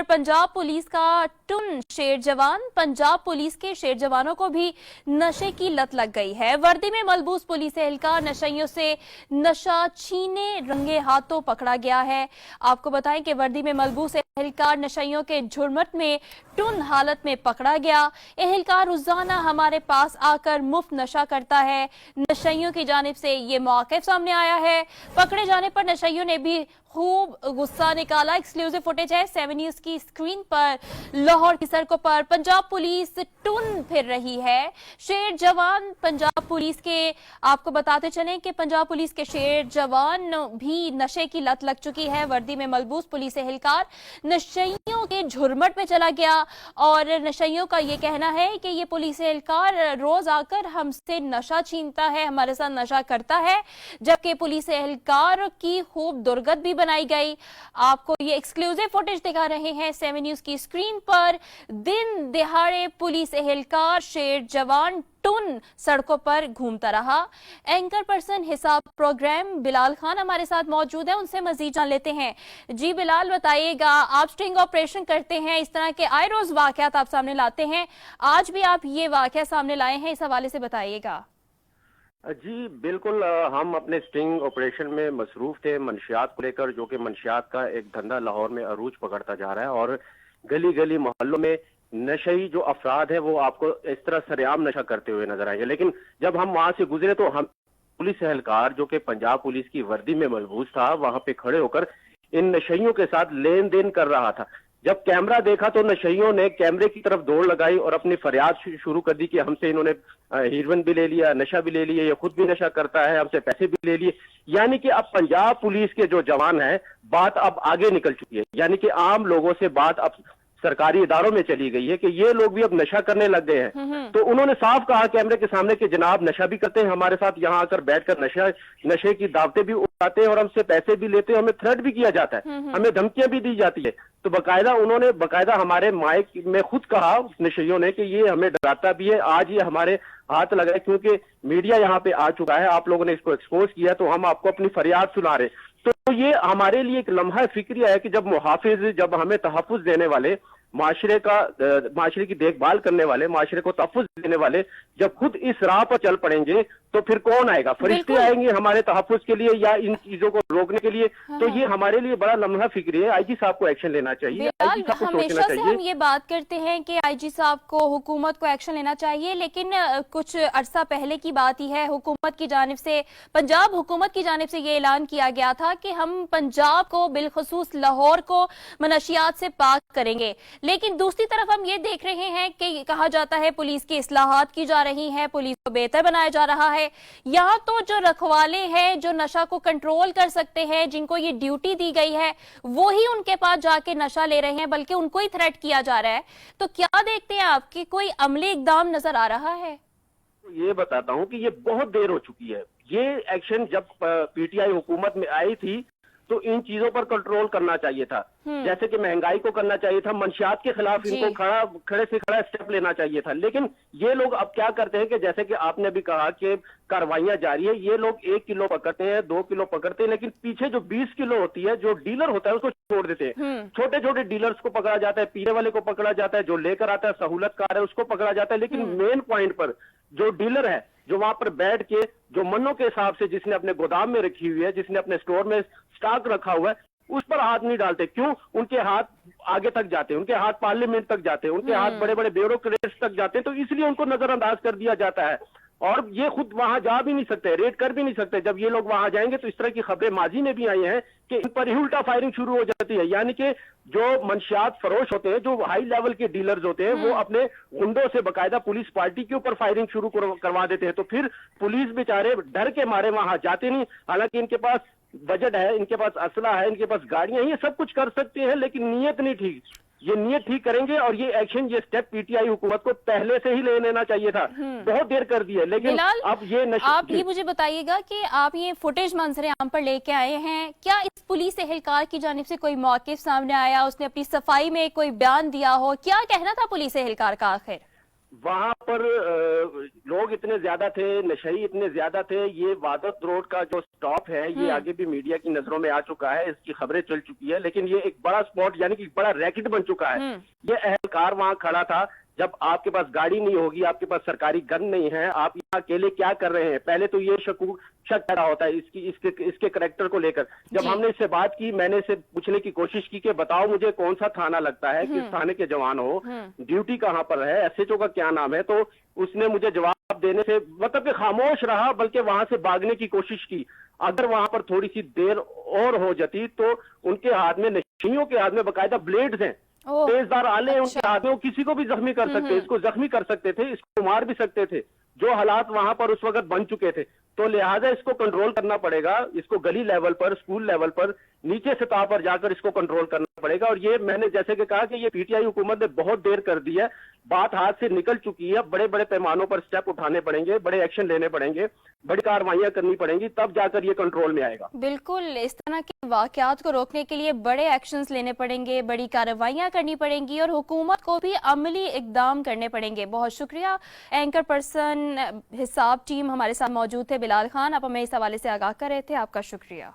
पर पंजाब पुलिस का टुन शेर जवान। पंजाब पुलिस के शेर जवानों को भी नशे की लत लग गई है। वर्दी में मलबूस पुलिस एहलकार नशइयों से नशा छीने रंगे हाथों पकड़ा गया है। आपको बताएं कि वर्दी में मलबूस एहलकार नशइयों के झुरमट में टुन हालत में पकड़ा गया। एहलकार रोजाना हमारे पास आकर मुफ्त नशा करता है। नशइयों की जानिब से ये मौक़िफ़ सामने आया है। पकड़े जाने पर नशइयों ने भी खूब गुस्सा निकाला। एक्सक्लूसिव फुटेज है 7 न्यूज़ की स्क्रीन पर। लाहौर की सड़कों पर पंजाब पुलिस टुन फिर रही है। शेर जवान पंजाब पुलिस के, आपको बताते चलें कि पंजाब पुलिस के शेर जवान भी नशे की लत लग चुकी है। वर्दी में मलबूस पुलिस एहलकार नशइयों के झुरमट में चला गया और नशइयों का ये कहना है कि ये पुलिस एहलकार रोज आकर हमसे नशा छीनता है, हमारे साथ नशा करता है, जबकि पुलिस एहलकार की खूब दुर्गत भी बनाई गई। आपको ये एक्सक्लूसिव फुटेज दिखा रहे हैं 7 न्यूज़ की स्क्रीन पर। दिन दिहाड़े पुलिस एहलकार शेर जवान टुन सड़कों पर घूमता रहा। एंकर पर्सन हिसाब प्रोग्राम बिलाल खान हमारे साथ मौजूद है, उनसे मजीद जान लेते हैं। जी बिलाल, बताइएगा, आप स्ट्रिंग ऑपरेशन करते हैं, इस तरह के आए रोज वाकयात आप सामने लाते हैं, आज भी आप ये वाकया सामने लाए हैं, इस हवाले से बताइएगा। जी बिल्कुल, हम अपने स्टिंग ऑपरेशन में मसरूफ थे मंशियात को लेकर, जो कि मंशियात का एक धंधा लाहौर में अरूज पकड़ता जा रहा है और गली गली मोहल्लों में नशई जो अफराद है वो आपको इस तरह सरेआम नशा करते हुए नजर आएंगे। लेकिन जब हम वहां से गुजरे तो हम पुलिस एहलकार जो कि पंजाब पुलिस की वर्दी में मलबूस था, वहां पे खड़े होकर इन नशइयों के साथ लेन देन कर रहा था। जब कैमरा देखा तो नशइयों ने कैमरे की तरफ दौड़ लगाई और अपनी फरियाद शुरू कर दी कि हमसे इन्होंने हीरोइन भी ले लिया, नशा भी ले लिया, ये खुद भी नशा करता है, हमसे पैसे भी ले लिए। यानी कि अब पंजाब पुलिस के जो जवान हैं, बात अब आगे निकल चुकी है। यानी कि आम लोगों से बात अब सरकारी इदारों में चली गई है कि ये लोग भी अब नशा करने लग गए हैं। तो उन्होंने साफ कहा कैमरे के सामने कि जनाब नशा भी करते हैं, हमारे साथ यहाँ आकर बैठकर नशे की दावतें भी उठाते हैं और हमसे पैसे भी लेते हैं, हमें थ्रेट भी किया जाता है, हमें धमकियां भी दी जाती है। तो उन्होंने बकायदा हमारे माइक में खुद कहा नशइयों ने कि ये हमें डराता भी है, आज ये हमारे हाथ लगा है क्योंकि मीडिया यहाँ पे आ चुका है, आप लोगों ने इसको एक्सपोज किया, तो हम आपको अपनी फरियाद सुना रहे। तो ये हमारे लिए एक लम्हा फिक्रिया है कि जब मुहाफिज, जब हमें तहफ़्फ़ुज़ देने वाले, माशरे की देखभाल करने वाले, माशरे को तहफ़्फ़ुज़ देने वाले जब खुद इस राह पर चल पड़ेंगे तो फिर कौन आएगा? फरिश्ते आएंगे हमारे तहफ़्फ़ुज़ के लिए या इन चीजों को रोकने के लिए? तो ये हमारे लिए बड़ा लम्हा फिक्री है। आईजी साहब को एक्शन लेना चाहिए, आईजी साहब को सोचना चाहिए। हम ये बात करते हैं कि आईजी साहब को, हुकूमत को एक्शन लेना चाहिए, लेकिन कुछ अरसा पहले की बात ही है, हुकूमत की जानिब से, पंजाब हुकूमत की जानिब से ये ऐलान किया गया था कि हम पंजाब को, बिलखुसूस लाहौर को मनशियात से पाक करेंगे। लेकिन दूसरी तरफ हम ये देख रहे हैं कि कहा जाता है पुलिस की इस्लाहात की जा रही है, पुलिस को बेहतर बनाया जा रहा है। यहाँ तो जो रखवाले हैं, जो नशा को कंट्रोल कर सकते हैं, जिनको ये ड्यूटी दी गई है, वो ही उनके पास जाके नशा ले रहे हैं, बल्कि उनको ही थ्रेट किया जा रहा है। तो क्या देखते हैं आप कि कोई अमली इकदाम नजर आ रहा है? ये बताता हूँ कि ये बहुत देर हो चुकी है। ये एक्शन जब पीटीआई हुकूमत में आई थी तो इन चीजों पर कंट्रोल करना चाहिए था, जैसे कि महंगाई को करना चाहिए था, मंशियात के खिलाफ इनको खड़े से खड़ा स्टेप लेना चाहिए था। लेकिन ये लोग अब क्या करते हैं कि जैसे कि आपने भी कहा कि कार्रवाइयां जारी है, ये लोग 1 किलो पकड़ते हैं, 2 किलो पकड़ते हैं, लेकिन पीछे जो 20 किलो होती है, जो डीलर होता है उसको छोड़ देते हैं। छोटे छोटे डीलर्स को पकड़ा जाता है, पीने वाले को पकड़ा जाता है, जो लेकर आता है सहूलतकार है उसको पकड़ा जाता है। लेकिन मेन पॉइंट पर जो डीलर है, जो वहां पर बैठ के जो मन्नों के हिसाब से, जिसने अपने गोदाम में रखी हुई है, जिसने अपने स्टोर में स्टॉक रखा हुआ है, उस पर हाथ नहीं डालते। क्यों? उनके हाथ आगे तक जाते हैं, उनके हाथ पार्लियामेंट तक जाते हैं, उनके हाथ बड़े बड़े ब्यूरोक्रेट्स तक जाते हैं, तो इसलिए उनको नजरअंदाज कर दिया जाता है और ये खुद वहां जा भी नहीं सकते, रेड कर भी नहीं सकते। जब ये लोग वहां जाएंगे तो इस तरह की खबरें माजी में भी आई हैं कि इन पर ही उल्टा फायरिंग शुरू हो जाती है। यानी कि जो मंशियात फरोश होते हैं, जो हाई लेवल के डीलर्स होते हैं, वो अपने गुंडों से बकायदा पुलिस पार्टी के ऊपर फायरिंग शुरू करवा देते हैं। तो फिर पुलिस बेचारे डर के मारे वहां जाते नहीं। हालांकि इनके पास बजट है, इनके पास असला है, इनके पास गाड़ियां हैं, ये सब कुछ कर सकते हैं, लेकिन नीयत नहीं ठीक। ये नीयत ठीक करेंगे और ये एक्शन, ये स्टेप पीटीआई हुकूमत को पहले से ही ले लेना चाहिए था। बहुत देर कर दी है, लेकिन अब ये आप ये मुझे बताइएगा कि आप ये फुटेज मंजर आम पर लेके आए हैं, क्या इस पुलिस एहलकार की जानिब से कोई मौक़िफ़ सामने आया, उसने अपनी सफाई में कोई बयान दिया हो? क्या कहना था पुलिस एहलकार का आखिर? वहां पर लोग इतने ज्यादा थे, नशई इतने ज्यादा थे। ये वादत रोड का जो स्टॉप है ये आगे भी मीडिया की नजरों में आ चुका है, इसकी खबरें चल चुकी है, लेकिन ये एक बड़ा स्पॉट यानी कि बड़ा रैकेट बन चुका है। ये अहलकार वहां खड़ा था। जब आपके पास गाड़ी नहीं होगी, आपके पास सरकारी गन नहीं है, आप यहाँ अकेले क्या कर रहे हैं, पहले तो ये शक पैदा होता है इसके करैक्टर को लेकर। जब हमने इससे बात की, मैंने इससे पूछने की कोशिश की कि बताओ मुझे कौन सा थाना लगता है, किस थाने के जवान हो, ड्यूटी कहाँ पर है, एसएचओ का क्या नाम है, तो उसने मुझे जवाब देने से मतलब कि खामोश रहा, बल्कि वहां से भागने की कोशिश की। अगर वहां पर थोड़ी सी देर और हो जाती तो उनके हाथ में, नशियों के हाथ में बाकायदा ब्लेड्स हैं, तेजदार आले, उनके हाथ में, वो किसी को भी जख्मी कर सकते, इसको जख्मी कर सकते थे, इसको मार भी सकते थे। जो हालात वहां पर उस वक्त बन चुके थे, तो लिहाजा इसको कंट्रोल करना पड़ेगा। इसको गली लेवल पर, स्कूल लेवल पर, नीचे सतह पर जाकर इसको कंट्रोल करना पड़ेगा। और ये मैंने जैसे कि कहा कि ये पीटीआई हुकूमत ने बहुत देर कर दी है, बात हाथ से निकल चुकी है। बड़े बड़े पैमानों पर स्टेप उठाने पड़ेंगे, बड़े एक्शन लेने पड़ेंगे, बड़ी कार्रवाइयां करनी पड़ेंगी, तब जाकर ये कंट्रोल में आएगा। बिल्कुल, इस तरह के वाकयात को रोकने के लिए बड़े एक्शंस लेने पड़ेंगे, बड़ी कार्रवाइयां करनी पड़ेंगी और हुकूमत को भी अमली इकदाम करने पड़ेंगे। बहुत शुक्रिया। एंकर पर्सन हिसाब टीम हमारे साथ मौजूद थे बिलाल खान, आप हमें इस हवाले से आगाह कर रहे थे, आपका शुक्रिया।